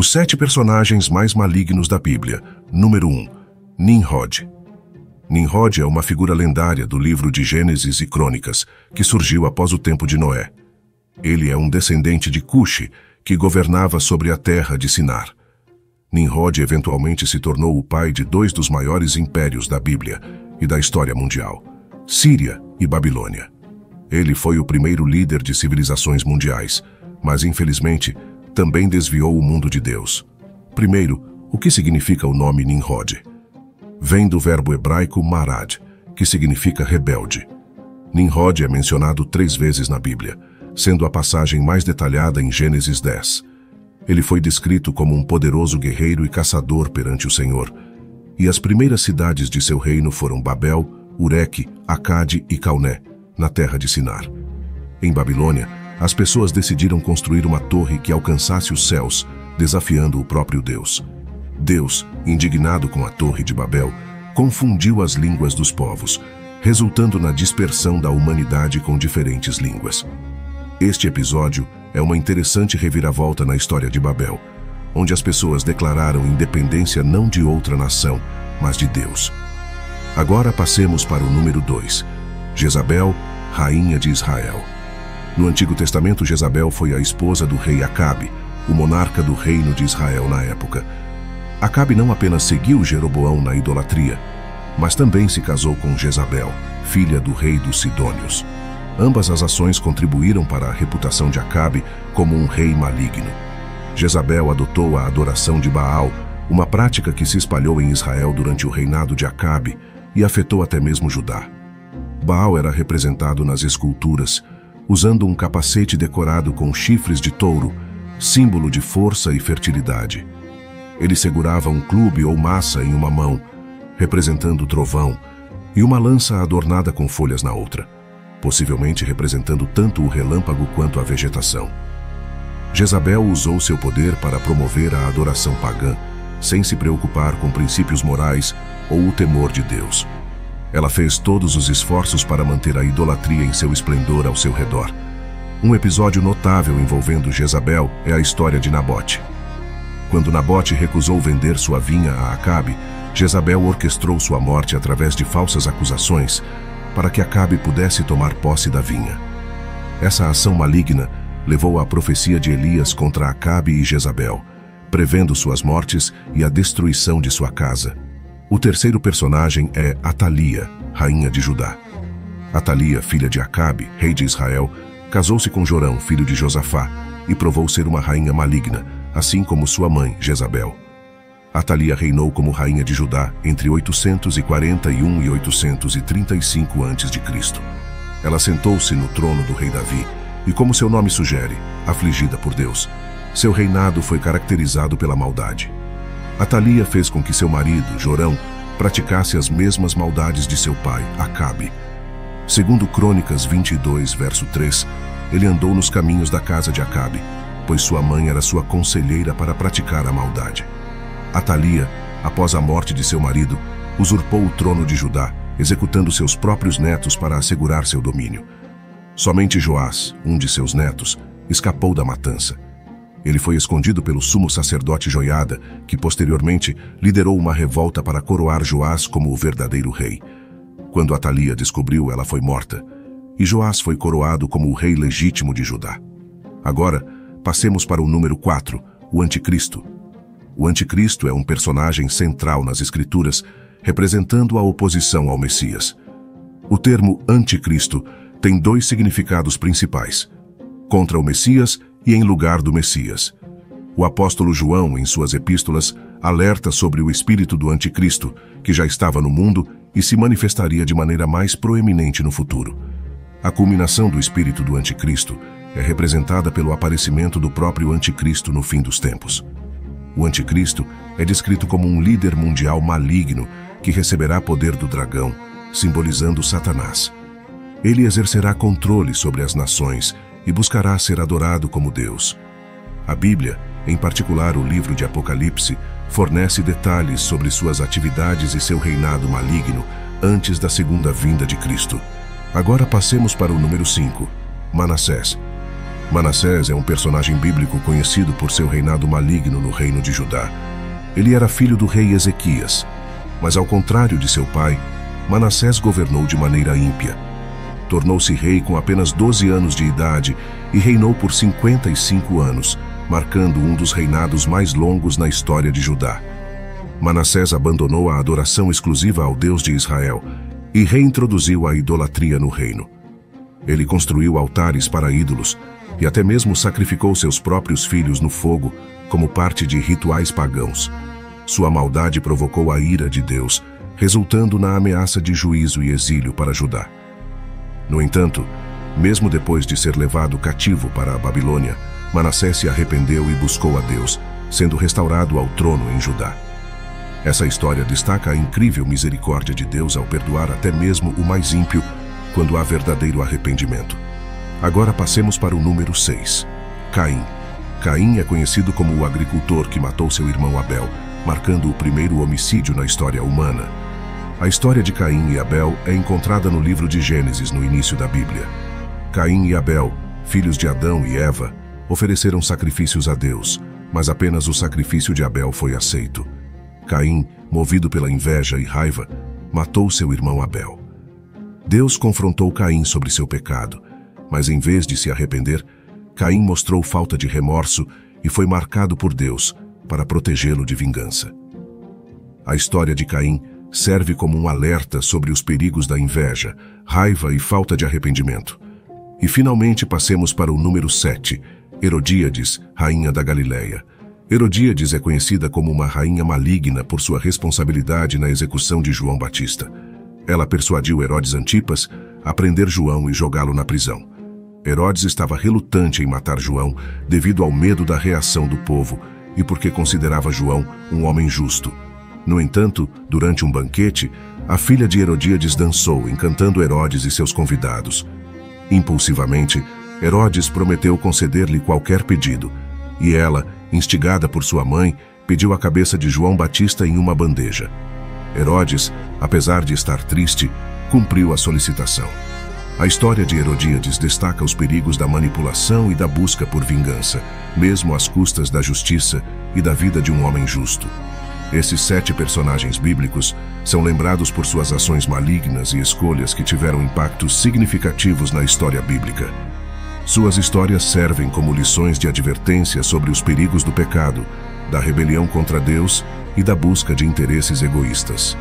Os 7 personagens mais malignos da Bíblia. Número 1. Nimrod. Nimrod é uma figura lendária do livro de Gênesis e Crônicas, que surgiu após o tempo de Noé. Ele é um descendente de Cuxi, que governava sobre a terra de Sinar. Nimrod eventualmente se tornou o pai de 2 dos maiores impérios da Bíblia e da história mundial, Síria e Babilônia. Ele foi o primeiro líder de civilizações mundiais, mas infelizmente também desviou o mundo de Deus. Primeiro, o que significa o nome Nimrod? Vem do verbo hebraico marad, que significa rebelde. Nimrod é mencionado 3 vezes na Bíblia, sendo a passagem mais detalhada em Gênesis 10. Ele foi descrito como um poderoso guerreiro e caçador perante o Senhor, e as primeiras cidades de seu reino foram Babel, Ureque, Acade e Calné, na terra de Sinar. Em Babilônia, as pessoas decidiram construir uma torre que alcançasse os céus, desafiando o próprio Deus. Deus, indignado com a Torre de Babel, confundiu as línguas dos povos, resultando na dispersão da humanidade com diferentes línguas. Este episódio é uma interessante reviravolta na história de Babel, onde as pessoas declararam independência não de outra nação, mas de Deus. Agora passemos para o número 2. Jezabel, rainha de Israel. No Antigo Testamento, Jezabel foi a esposa do rei Acabe, o monarca do reino de Israel na época. Acabe não apenas seguiu Jeroboão na idolatria, mas também se casou com Jezabel, filha do rei dos Sidônios. Ambas as ações contribuíram para a reputação de Acabe como um rei maligno. Jezabel adotou a adoração de Baal, uma prática que se espalhou em Israel durante o reinado de Acabe e afetou até mesmo Judá. Baal era representado nas esculturas, usando um capacete decorado com chifres de touro, símbolo de força e fertilidade. Ele segurava um clube ou massa em uma mão, representando o trovão, e uma lança adornada com folhas na outra, possivelmente representando tanto o relâmpago quanto a vegetação. Jezabel usou seu poder para promover a adoração pagã, sem se preocupar com princípios morais ou o temor de Deus. Ela fez todos os esforços para manter a idolatria em seu esplendor ao seu redor. Um episódio notável envolvendo Jezabel é a história de Nabote. Quando Nabote recusou vender sua vinha a Acabe, Jezabel orquestrou sua morte através de falsas acusações para que Acabe pudesse tomar posse da vinha. Essa ação maligna levou à profecia de Elias contra Acabe e Jezabel, prevendo suas mortes e a destruição de sua casa. O terceiro personagem é Atalia, rainha de Judá. Atalia, filha de Acabe, rei de Israel, casou-se com Jorão, filho de Josafá, e provou ser uma rainha maligna, assim como sua mãe, Jezabel. Atalia reinou como rainha de Judá entre 841 e 835 a.C. Ela sentou-se no trono do rei Davi e, como seu nome sugere, afligida por Deus, seu reinado foi caracterizado pela maldade. Atalia fez com que seu marido, Jorão, praticasse as mesmas maldades de seu pai, Acabe. Segundo Crônicas 22, verso 3, ele andou nos caminhos da casa de Acabe, pois sua mãe era sua conselheira para praticar a maldade. Atalia, após a morte de seu marido, usurpou o trono de Judá, executando seus próprios netos para assegurar seu domínio. Somente Joás, um de seus netos, escapou da matança. Ele foi escondido pelo sumo sacerdote Joiada, que posteriormente liderou uma revolta para coroar Joás como o verdadeiro rei. Quando Atalia descobriu, ela foi morta, e Joás foi coroado como o rei legítimo de Judá. Agora, passemos para o número 4, o Anticristo. O Anticristo é um personagem central nas Escrituras, representando a oposição ao Messias. O termo Anticristo tem 2 significados principais: contra o Messias e em lugar do Messias. O apóstolo João, em suas epístolas, alerta sobre o espírito do Anticristo, que já estava no mundo e se manifestaria de maneira mais proeminente no futuro. A culminação do espírito do Anticristo é representada pelo aparecimento do próprio Anticristo no fim dos tempos. O Anticristo é descrito como um líder mundial maligno que receberá poder do dragão, simbolizando Satanás. Ele exercerá controle sobre as nações e buscará ser adorado como Deus. A Bíblia, em particular o livro de Apocalipse, fornece detalhes sobre suas atividades e seu reinado maligno antes da segunda vinda de Cristo. Agora passemos para o número 5, Manassés. Manassés é um personagem bíblico conhecido por seu reinado maligno no reino de Judá. Ele era filho do rei Ezequias, mas ao contrário de seu pai, Manassés governou de maneira ímpia. Tornou-se rei com apenas 12 anos de idade e reinou por 55 anos, marcando um dos reinados mais longos na história de Judá. Manassés abandonou a adoração exclusiva ao Deus de Israel e reintroduziu a idolatria no reino. Ele construiu altares para ídolos e até mesmo sacrificou seus próprios filhos no fogo como parte de rituais pagãos. Sua maldade provocou a ira de Deus, resultando na ameaça de juízo e exílio para Judá. No entanto, mesmo depois de ser levado cativo para a Babilônia, Manassés se arrependeu e buscou a Deus, sendo restaurado ao trono em Judá. Essa história destaca a incrível misericórdia de Deus ao perdoar até mesmo o mais ímpio quando há verdadeiro arrependimento. Agora passemos para o número 6. Caim. Caim é conhecido como o agricultor que matou seu irmão Abel, marcando o primeiro homicídio na história humana. A história de Caim e Abel é encontrada no livro de Gênesis, no início da Bíblia. Caim e Abel, filhos de Adão e Eva, ofereceram sacrifícios a Deus, mas apenas o sacrifício de Abel foi aceito. Caim, movido pela inveja e raiva, matou seu irmão Abel. Deus confrontou Caim sobre seu pecado, mas em vez de se arrepender, Caim mostrou falta de remorso e foi marcado por Deus para protegê-lo de vingança. A história de Caim serve como um alerta sobre os perigos da inveja, raiva e falta de arrependimento. E finalmente passemos para o número 7, Herodíades, rainha da Galileia. Herodíades é conhecida como uma rainha maligna por sua responsabilidade na execução de João Batista. Ela persuadiu Herodes Antipas a prender João e jogá-lo na prisão. Herodes estava relutante em matar João devido ao medo da reação do povo e porque considerava João um homem justo. No entanto, durante um banquete, a filha de Herodíades dançou, encantando Herodes e seus convidados. Impulsivamente, Herodes prometeu conceder-lhe qualquer pedido, e ela, instigada por sua mãe, pediu a cabeça de João Batista em uma bandeja. Herodes, apesar de estar triste, cumpriu a solicitação. A história de Herodíades destaca os perigos da manipulação e da busca por vingança, mesmo às custas da justiça e da vida de um homem justo. Esses 7 personagens bíblicos são lembrados por suas ações malignas e escolhas que tiveram impactos significativos na história bíblica. Suas histórias servem como lições de advertência sobre os perigos do pecado, da rebelião contra Deus e da busca de interesses egoístas.